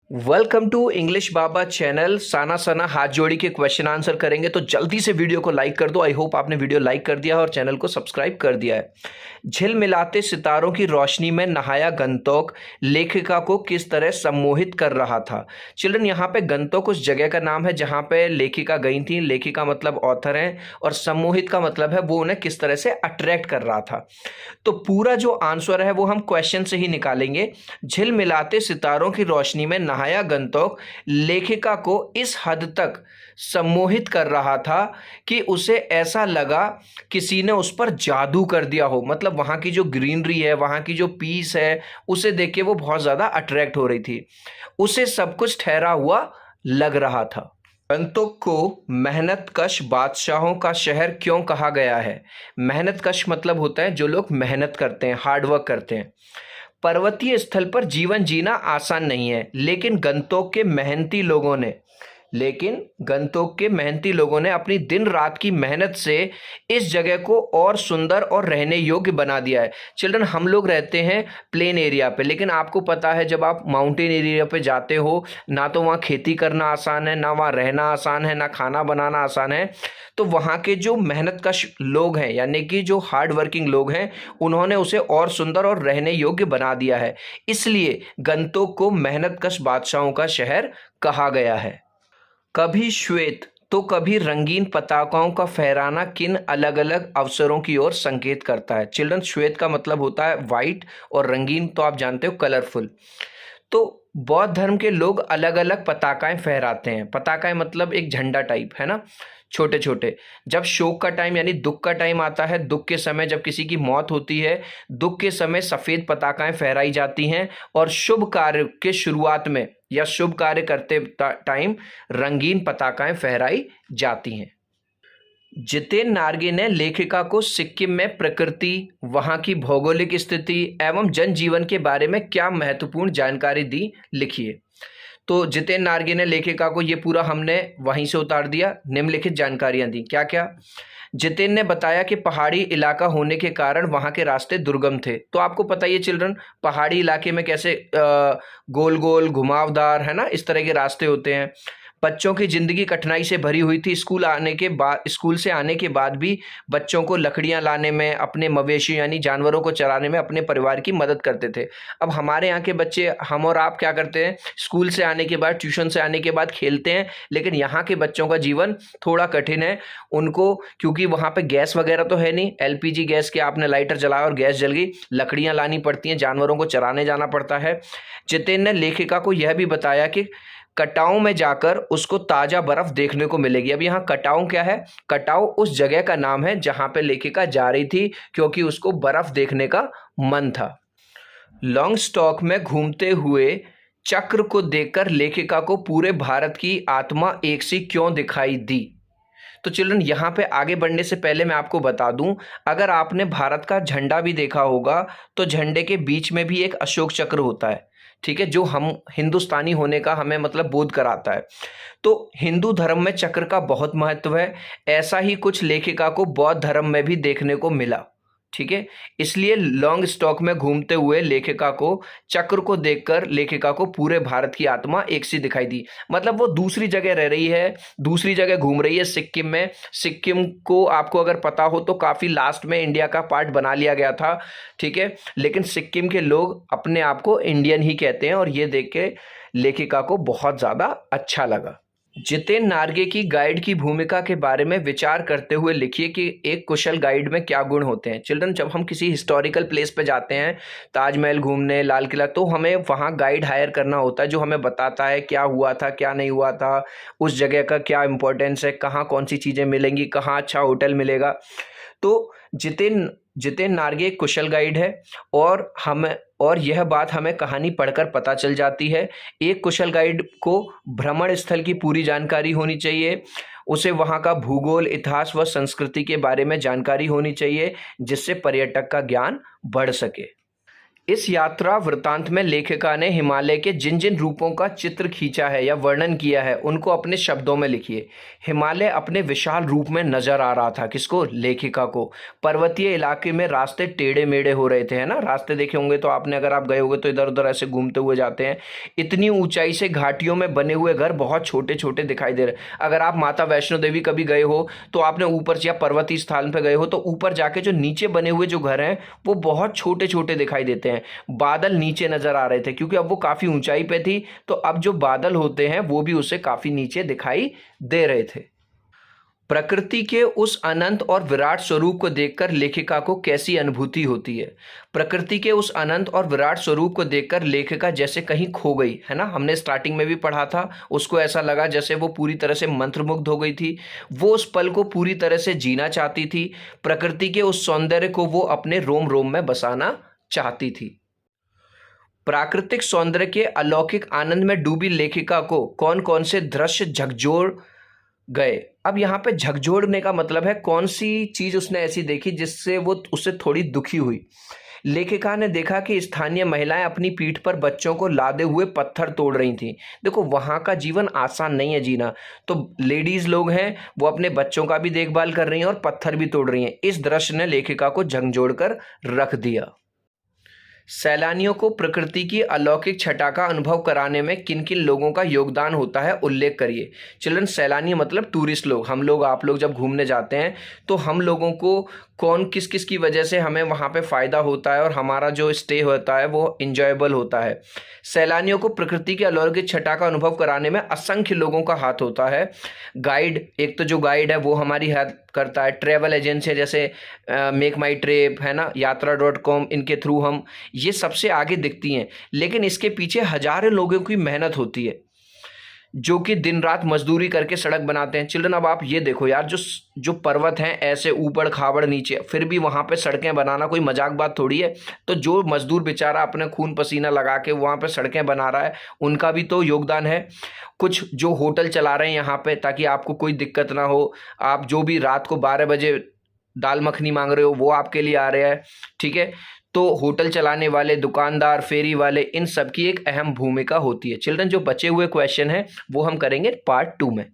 Welcome to English Baba channel. साना सना हाथ जोड़ी के क्वेश्चन आंसर करेंगे, तो जल्दी से वीडियो को लाइक कर दो। आई होप आपने वीडियो लाइक कर दिया है और चैनल को सब्सक्राइब कर दिया है। झिलमिलाते सितारों की रोशनी में नहाया गंतोक लेखिका को किस तरह सम्मोहित कर रहा था। चिल्ड्रन, यहाँ पे गंतोक उस जगह का नाम है जहाँ पे लेखिका गई थी। लेखिका मतलब ऑथर है और सम्मोहित का मतलब है वो उन्हें किस तरह से अट्रैक्ट कर रहा था। तो पूरा जो आंसर है वो हम क्वेश्चन से ही निकालेंगे। झिलमिलाते सितारों की रोशनी में नहाया गंतोक लेखिका को इस हद तक सम्मोहित कर रहा था कि उसे ऐसा लगा किसी ने उस पर जादू कर दिया हो। मतलब वहां की जो ग्रीनरी है, वहां की जो पीस है, उसे देख के वो बहुत ज्यादा अट्रैक्ट हो रही थी। उसे सब कुछ ठहरा हुआ लग रहा था। गंतोक को मेहनतकश बादशाहों का शहर क्यों कहा गया है। मेहनतकश मतलब होता है जो लोग मेहनत करते हैं, हार्डवर्क करते हैं। पर्वतीय स्थल पर जीवन जीना आसान नहीं है, लेकिन गंतोक के मेहनती लोगों ने अपनी दिन रात की मेहनत से इस जगह को और सुंदर और रहने योग्य बना दिया है। चिल्ड्रन, हम लोग रहते हैं प्लेन एरिया पे, लेकिन आपको पता है जब आप माउंटेन एरिया पे जाते हो, ना तो वहाँ खेती करना आसान है, ना वहाँ रहना आसान है, ना खाना बनाना आसान है। तो वहाँ के जो मेहनतकश लोग हैं, यानी कि जो हार्ड वर्किंग लोग हैं, उन्होंने उसे और सुंदर और रहने योग्य बना दिया है। इसलिए गंतोक को मेहनतकश बादशाहों का शहर कहा गया है। कभी श्वेत तो कभी रंगीन पताकाओं का फहराना किन अलग अलग अवसरों की ओर संकेत करता है। चिल्ड्रन, श्वेत का मतलब होता है वाइट और रंगीन तो आप जानते हो कलरफुल। तो बौद्ध धर्म के लोग अलग अलग पताकाएं फहराते हैं। पताकाएं मतलब एक झंडा टाइप, है ना, छोटे छोटे। जब शोक का टाइम यानी दुख का टाइम आता है, दुख के समय जब किसी की मौत होती है, दुख के समय सफेद पताकाएं फहराई जाती हैं। और शुभ कार्य के शुरुआत में या शुभ कार्य करते टाइम रंगीन पताकाएं फहराई जाती हैं। जितेन नार्गे ने लेखिका को सिक्किम में प्रकृति, वहां की भौगोलिक स्थिति एवं जनजीवन के बारे में क्या महत्वपूर्ण जानकारी दी, लिखिए। तो जितेन नार्गे ने लेखिका को ये पूरा हमने वहीं से उतार दिया, निम्नलिखित जानकारियां दी। क्या क्या? जितेन ने बताया कि पहाड़ी इलाका होने के कारण वहां के रास्ते दुर्गम थे। तो आपको पता ही है चिल्ड्रन, पहाड़ी इलाके में कैसे गोल गोल घुमावदार, है ना, इस तरह के रास्ते होते हैं। बच्चों की जिंदगी कठिनाई से भरी हुई थी। स्कूल से आने के बाद भी बच्चों को लकड़ियां लाने में, अपने मवेशी यानी जानवरों को चराने में अपने परिवार की मदद करते थे। अब हमारे यहाँ के बच्चे, हम और आप क्या करते हैं, स्कूल से आने के बाद, ट्यूशन से आने के बाद खेलते हैं। लेकिन यहाँ के बच्चों का जीवन थोड़ा कठिन है। उनको, क्योंकि वहाँ पे गैस वगैरह तो है नहीं, एलपीजी गैस के आपने लाइटर जलाया और गैस जल गई, लकड़ियां लानी पड़ती हैं, जानवरों को चराने जाना पड़ता है। जितेन ने लेखिका को यह भी बताया कि कटाऊ में जाकर उसको ताजा बर्फ देखने को मिलेगी। अब यहाँ कटाऊ क्या है? कटाऊ उस जगह का नाम है जहां पे लेखिका जा रही थी, क्योंकि उसको बर्फ देखने का मन था। लॉन्ग स्टॉक में घूमते हुए चक्र को देखकर लेखिका को पूरे भारत की आत्मा एक सी क्यों दिखाई दी। तो चिल्ड्रन, यहाँ पे आगे बढ़ने से पहले मैं आपको बता दूं, अगर आपने भारत का झंडा भी देखा होगा तो झंडे के बीच में भी एक अशोक चक्र होता है, ठीक है, जो हम हिंदुस्तानी होने का हमें मतलब बोध कराता है। तो हिंदू धर्म में चक्र का बहुत महत्व है। ऐसा ही कुछ लेखिका को बौद्ध धर्म में भी देखने को मिला, ठीक है। इसलिए लॉन्ग स्टॉक में घूमते हुए लेखिका को चक्र को देखकर लेखिका को पूरे भारत की आत्मा एक सी दिखाई दी। मतलब वो दूसरी जगह रह रही है, दूसरी जगह घूम रही है, सिक्किम में। सिक्किम को आपको अगर पता हो तो काफी लास्ट में इंडिया का पार्ट बना लिया गया था, ठीक है। लेकिन सिक्किम के लोग अपने आप को इंडियन ही कहते हैं और ये देख के लेखिका को बहुत ज्यादा अच्छा लगा। जितेन नार्गे की गाइड की भूमिका के बारे में विचार करते हुए लिखिए कि एक कुशल गाइड में क्या गुण होते हैं। चिल्ड्रन, जब हम किसी हिस्टोरिकल प्लेस पे जाते हैं, ताजमहल घूमने, लाल किला, तो हमें वहाँ गाइड हायर करना होता है जो हमें बताता है क्या हुआ था, क्या नहीं हुआ था, उस जगह का क्या इंपॉर्टेंस है, कहाँ कौन सी चीज़ें मिलेंगी, कहाँ अच्छा होटल मिलेगा। तो जितेन जितेन नार्गे एक कुशल गाइड है और यह बात हमें कहानी पढ़कर पता चल जाती है। एक कुशल गाइड को भ्रमण स्थल की पूरी जानकारी होनी चाहिए, उसे वहाँ का भूगोल, इतिहास व संस्कृति के बारे में जानकारी होनी चाहिए, जिससे पर्यटक का ज्ञान बढ़ सके। इस यात्रा वृतांत में लेखिका ने हिमालय के जिन जिन रूपों का चित्र खींचा है या वर्णन किया है उनको अपने शब्दों में लिखिए। हिमालय अपने विशाल रूप में नजर आ रहा था, किसको? लेखिका को। पर्वतीय इलाके में रास्ते टेढ़े मेढ़े हो रहे थे, है ना। रास्ते देखे होंगे तो आपने, अगर आप गए होंगे तो इधर उधर ऐसे घूमते हुए जाते हैं। इतनी ऊंचाई से घाटियों में बने हुए घर बहुत छोटे छोटे दिखाई दे रहे। अगर आप माता वैष्णो देवी कभी गए हो तो आपने ऊपर या पर्वतीय स्थान पर गए हो तो ऊपर जाके जो नीचे बने हुए जो घर हैं वो बहुत छोटे छोटे दिखाई देते हैं। बादल नीचे नजर आ रहे थे क्योंकि अब वो काफी ऊंचाई पे थी, तो अब जो बादल होते हैं वो भी उसे काफी नीचे दिखाई दे रहे थे। प्रकृति के उस अनंत और विराट स्वरूप को देखकर लेखिका को कैसी अनुभूति होती है? प्रकृति के उस अनंत और विराट स्वरूप को देखकर लेखिका जैसे कहीं खो गई, है ना। हमने स्टार्टिंग में भी पढ़ा था, उसको ऐसा लगा जैसे वो पूरी तरह से मंत्रमुग्ध हो गई थी। वो उस पल को पूरी तरह से जीना चाहती थी। प्रकृति के उस सौंदर्य को वो अपने रोम रोम में बसाना चाहती थी। प्राकृतिक सौंदर्य के अलौकिक आनंद में डूबी लेखिका को कौन कौन से दृश्य झकझोर गए? अब यहाँ पे झकझोरने का मतलब है कौन सी चीज उसने ऐसी देखी जिससे वो उससे थोड़ी दुखी हुई। लेखिका ने देखा कि स्थानीय महिलाएं अपनी पीठ पर बच्चों को लादे हुए पत्थर तोड़ रही थी। देखो, वहां का जीवन आसान नहीं है जीना, तो लेडीज लोग हैं वो अपने बच्चों का भी देखभाल कर रही हैं और पत्थर भी तोड़ रही हैं। इस दृश्य ने लेखिका को झकझोर कर रख दिया। सैलानियों को प्रकृति की अलौकिक छटा का अनुभव कराने में किन किन लोगों का योगदान होता है, उल्लेख करिए। चिल्ड्रन, सैलानी मतलब टूरिस्ट लोग, हम लोग, आप लोग जब घूमने जाते हैं तो हम लोगों को कौन किस किस की वजह से हमें वहाँ पे फ़ायदा होता है और हमारा जो स्टे होता है वो इंजॉयबल होता है। सैलानियों को प्रकृति की अलौकिक छटा का अनुभव कराने में असंख्य लोगों का हाथ होता है। गाइड, एक तो जो गाइड है वो हमारी हेल्प करता है। ट्रैवल एजेंसी जैसे मेक माई ट्रिप, है ना, यात्रा.com, इनके थ्रू हम ये सबसे आगे दिखती हैं। लेकिन इसके पीछे हजारों लोगों की मेहनत होती है जो कि दिन रात मजदूरी करके सड़क बनाते हैं। चिल्ड्रन, अब आप ये देखो यार, जो पर्वत हैं ऐसे ऊबड़ खाबड़ नीचे, फिर भी वहाँ पे सड़कें बनाना कोई मजाक बात थोड़ी है। तो जो मजदूर बेचारा अपने खून पसीना लगा के वहाँ पे सड़कें बना रहा है, उनका भी तो योगदान है। कुछ जो होटल चला रहे हैं यहाँ पे ताकि आपको कोई दिक्कत ना हो, आप जो भी रात को 12 बजे दाल मखनी मांग रहे हो वो आपके लिए आ रहा है, ठीक है। तो होटल चलाने वाले, दुकानदार, फेरी वाले, इन सब की एक अहम भूमिका होती है। चिल्ड्रन, जो बचे हुए क्वेश्चन हैं वो हम करेंगे पार्ट 2 में।